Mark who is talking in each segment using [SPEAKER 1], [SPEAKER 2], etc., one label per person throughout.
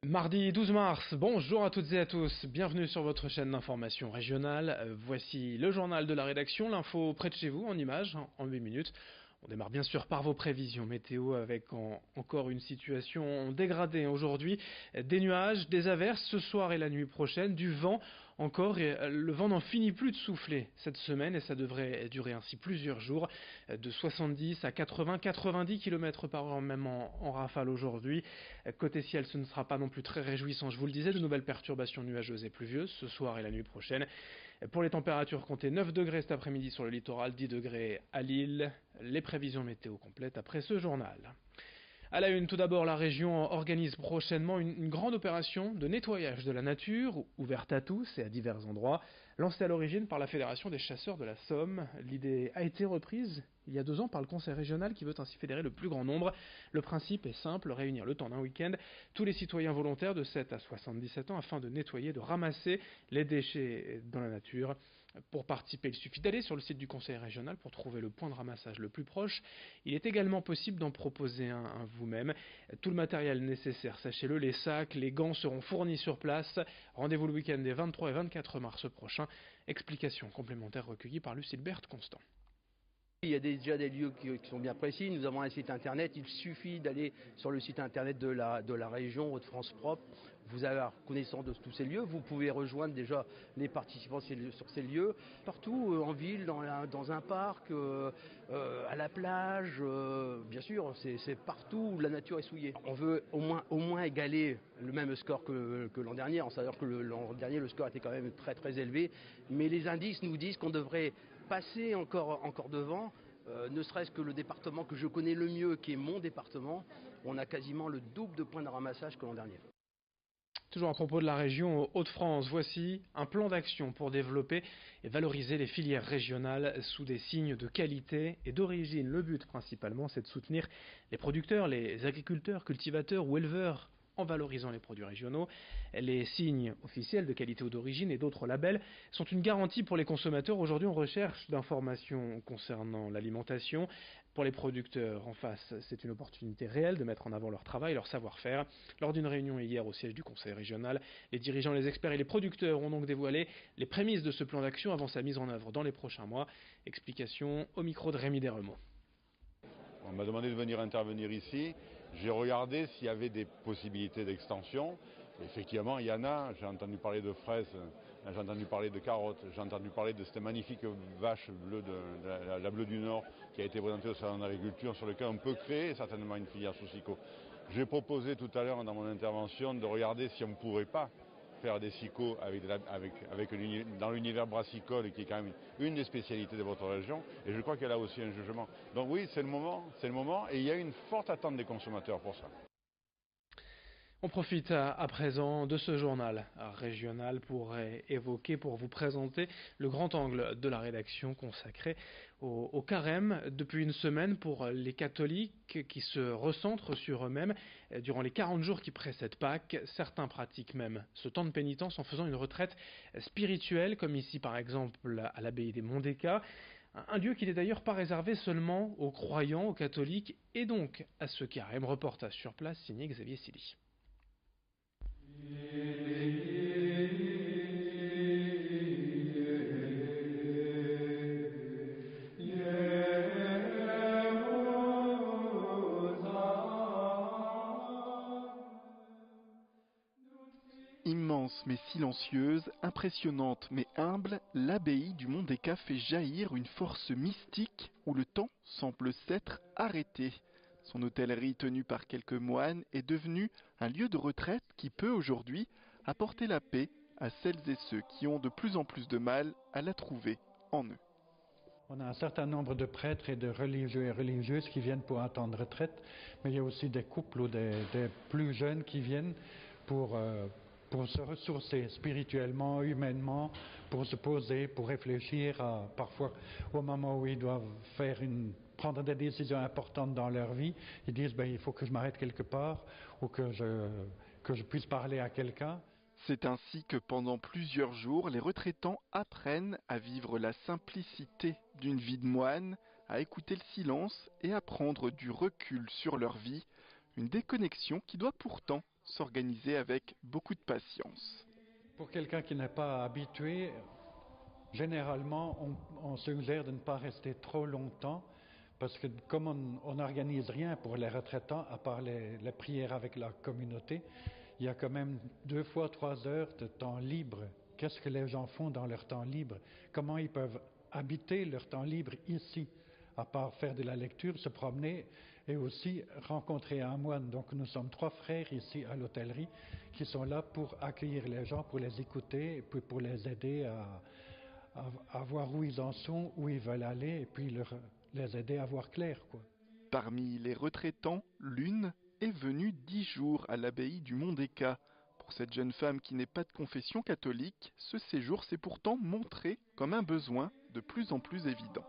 [SPEAKER 1] Mardi 12 mars, bonjour à toutes et à tous, bienvenue sur votre chaîne d'information régionale. Voici le journal de la rédaction, l'info près de chez vous en images, en 8 minutes. On démarre bien sûr par vos prévisions météo avec encore une situation dégradée aujourd'hui. Des nuages, des averses ce soir et la nuit prochaine, du vent encore et le vent n'en finit plus de souffler cette semaine et ça devrait durer ainsi plusieurs jours de 70 à 80, 90 km par heure même en rafale aujourd'hui. Côté ciel, ce ne sera pas non plus très réjouissant, je vous le disais, de nouvelles perturbations nuageuses et pluvieuses ce soir et la nuit prochaine. Pour les températures, comptez 9 degrés cet après-midi sur le littoral, 10 degrés à Lille. Les prévisions météo complètes après ce journal. À la une, tout d'abord, la région organise prochainement une grande opération de nettoyage de la nature, ouverte à tous et à divers endroits, lancée à l'origine par la Fédération des chasseurs de la Somme. L'idée a été reprise il y a 2 ans par le conseil régional qui veut ainsi fédérer le plus grand nombre. Le principe est simple, réunir le temps d'un week-end tous les citoyens volontaires de 7 à 77 ans afin de nettoyer, de ramasser les déchets dans la nature. Pour participer, il suffit d'aller sur le site du conseil régional pour trouver le point de ramassage le plus proche. Il est également possible d'en proposer un vous-même. Tout le matériel nécessaire, sachez-le, les sacs, les gants seront fournis sur place. Rendez-vous le week-end des 23 et 24 mars prochains. Explications complémentaires recueillies par Lucille Constant.
[SPEAKER 2] Il y a déjà des lieux qui sont bien précis. Nous avons un site internet. Il suffit d'aller sur le site internet de la région Hauts-de-France propre. Vous avez connaissance de tous ces lieux. Vous pouvez rejoindre déjà les participants sur ces lieux. Partout, en ville, dans un parc, à la plage. Bien sûr, c'est partout où la nature est souillée. On veut au moins égaler le même score que l'an dernier. En sachant que l'an dernier, le score était quand même très très élevé. Mais les indices nous disent qu'on devrait passer encore devant, ne serait-ce que le département que je connais le mieux, qui est mon département, on a quasiment le double de points de ramassage que l'an dernier.
[SPEAKER 1] Toujours à propos de la région Hauts-de-France, voici un plan d'action pour développer et valoriser les filières régionales sous des signes de qualité et d'origine. Le but principalement, c'est de soutenir les producteurs, les agriculteurs, cultivateurs ou éleveurs en valorisant les produits régionaux. Les signes officiels de qualité ou d'origine et d'autres labels sont une garantie pour les consommateurs. Aujourd'hui, on recherche d'informations concernant l'alimentation. Pour les producteurs en face, c'est une opportunité réelle de mettre en avant leur travail, leur savoir-faire. Lors d'une réunion hier au siège du conseil régional, les dirigeants, les experts et les producteurs ont donc dévoilé les prémices de ce plan d'action avant sa mise en œuvre dans les prochains mois. Explication au micro de Rémi Desremaux.
[SPEAKER 3] On m'a demandé de venir intervenir ici. J'ai regardé s'il y avait des possibilités d'extension. Effectivement, il y en a. J'ai entendu parler de fraises, j'ai entendu parler de carottes, j'ai entendu parler de cette magnifique vache bleue, la bleue du Nord, qui a été présentée au salon d'agriculture, sur lequel on peut créer certainement une filière sous-SICO. J'ai proposé tout à l'heure dans mon intervention de regarder si on ne pourrait pas faire des SICO dans l'univers brassicole, qui est quand même une des spécialités de votre région, et je crois qu'elle a aussi un jugement. Donc oui, c'est le moment, et il y a une forte attente des consommateurs pour ça.
[SPEAKER 1] On profite à présent de ce journal régional pour évoquer, pour vous présenter le grand angle de la rédaction consacré au carême depuis une semaine pour les catholiques qui se recentrent sur eux-mêmes durant les 40 jours qui précèdent Pâques. Certains pratiquent même ce temps de pénitence en faisant une retraite spirituelle, comme ici par exemple à l'abbaye des Monts des Cats. Un lieu qui n'est d'ailleurs pas réservé seulement aux croyants, aux catholiques et donc à ce carême. Reportage sur place signé Xavier Silly.
[SPEAKER 4] Immense mais silencieuse, impressionnante mais humble, l'abbaye du Mont des Cats fait jaillir une force mystique où le temps semble s'être arrêté. Son hôtellerie tenue par quelques moines est devenue un lieu de retraite qui peut aujourd'hui apporter la paix à celles et ceux qui ont de plus en plus de mal à la trouver en eux.
[SPEAKER 5] On a un certain nombre de prêtres et de religieux et religieuses qui viennent pour un temps de retraite, mais il y a aussi des couples ou des plus jeunes qui viennent pour se ressourcer spirituellement, humainement, pour se poser, pour réfléchir parfois au moment où ils doivent prendre des décisions importantes dans leur vie. Ils disent il faut que je m'arrête quelque part ou que je puisse parler à quelqu'un.
[SPEAKER 4] C'est ainsi que pendant plusieurs jours, les retraitants apprennent à vivre la simplicité d'une vie de moine, à écouter le silence et à prendre du recul sur leur vie, une déconnexion qui doit pourtant s'organiser avec beaucoup de patience.
[SPEAKER 5] Pour quelqu'un qui n'est pas habitué, généralement, on suggère de ne pas rester trop longtemps parce que comme on n'organise rien pour les retraitants, à part les prières avec la communauté, il y a quand même 2 fois 3 heures de temps libre. Qu'est-ce que les gens font dans leur temps libre? Comment ils peuvent habiter leur temps libre ici, à part faire de la lecture, se promener et aussi rencontrer un moine. Donc nous sommes 3 frères ici à l'hôtellerie qui sont là pour accueillir les gens, pour les écouter et puis pour les aider à voir où ils en sont, où ils veulent aller et puis les aider à voir clair, quoi.
[SPEAKER 4] Parmi les retraitants, l'une est venue 10 jours à l'abbaye du Mont-des-Cats. Pour cette jeune femme qui n'est pas de confession catholique, ce séjour s'est pourtant montré comme un besoin de plus en plus évident.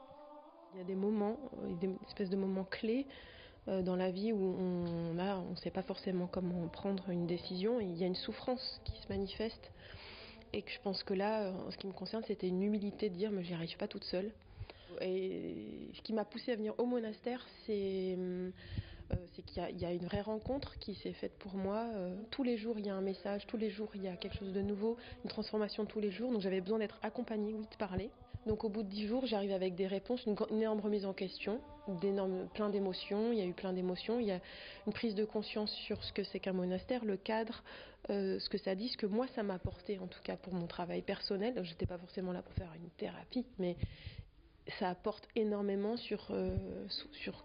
[SPEAKER 6] Il y a des moments, des espèces de moments clés dans la vie où on ne sait pas forcément comment prendre une décision. Il y a une souffrance qui se manifeste et que je pense que là, en ce qui me concerne, c'était une humilité de dire mais j'y arrive pas toute seule. Et ce qui m'a poussée à venir au monastère, c'est qu'il y a une vraie rencontre qui s'est faite pour moi. Tous les jours, il y a un message, tous les jours, il y a quelque chose de nouveau, une transformation tous les jours. Donc j'avais besoin d'être accompagnée, oui, de parler. Donc au bout de 10 jours, j'arrive avec des réponses, une énorme remise en question, plein d'émotions. Il y a eu plein d'émotions. Il y a une prise de conscience sur ce que c'est qu'un monastère, le cadre, ce que ça dit, ce que moi ça m'a apporté, en tout cas pour mon travail personnel. Je n'étais pas forcément là pour faire une thérapie, mais ça apporte énormément sur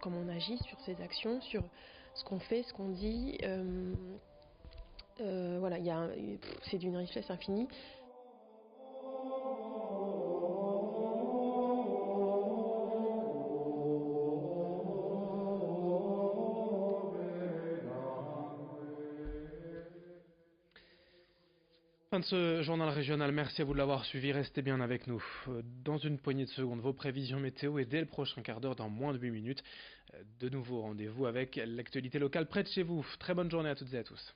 [SPEAKER 6] comment on agit, sur ses actions, sur ce qu'on fait, ce qu'on dit. Voilà, c'est d'une richesse infinie.
[SPEAKER 1] Fin de ce journal régional, merci à vous de l'avoir suivi, restez bien avec nous. Dans une poignée de secondes, vos prévisions météo et dès le prochain quart d'heure, dans moins de 8 minutes, de nouveau rendez-vous avec l'actualité locale près de chez vous. Très bonne journée à toutes et à tous.